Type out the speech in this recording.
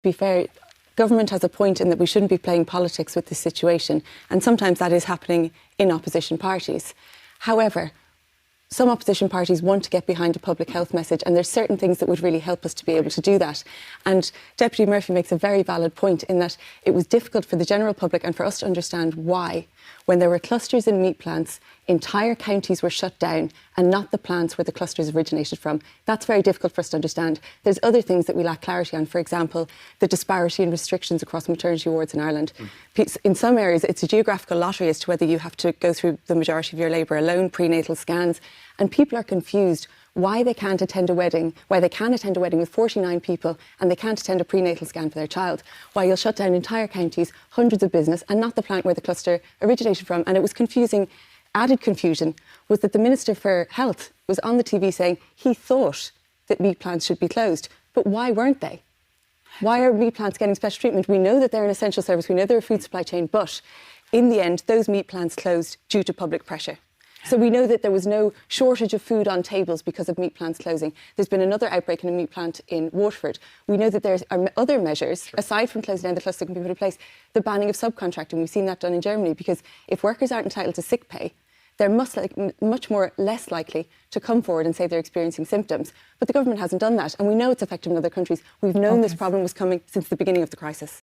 be fair, government has a point in that we shouldn't be playing politics with this situation, and sometimes that is happening in opposition parties. However, some opposition parties want to get behind a public health message, and there's certain things that would really help us to be able to do that. And Deputy Murphy makes a very valid point in that it was difficult for the general public and for us to understand why, when there were clusters in meat plants, entire counties were shut down and not the plants where the clusters originated from. That's very difficult for us to understand. There's other things that we lack clarity on. For example, the disparity in restrictions across maternity wards in Ireland. In some areas, it's a geographical lottery as to whether you have to go through the majority of your labour alone, prenatal scans, and people are confused why they can't attend a wedding, why they can attend a wedding with 49 people and they can't attend a prenatal scan for their child, why you'll shut down entire counties, hundreds of business, and not the plant where the cluster originated from. And it was confusing. Added confusion was that the Minister for Health was on the TV saying he thought that meat plants should be closed. But why weren't they? Why are meat plants getting special treatment? We know that they're an essential service. We know they're a food supply chain. But in the end, those meat plants closed due to public pressure. So we know that there was no shortage of food on tables because of meat plants closing. There's been another outbreak in a meat plant in Waterford. We know that there are other measures, aside from closing down the cluster, that can be put in place. The banning of subcontracting, we've seen that done in Germany, because if workers aren't entitled to sick pay, they're much less likely to come forward and say they're experiencing symptoms. But the government hasn't done that, and we know it's affected in other countries. We've known this problem was coming since the beginning of the crisis.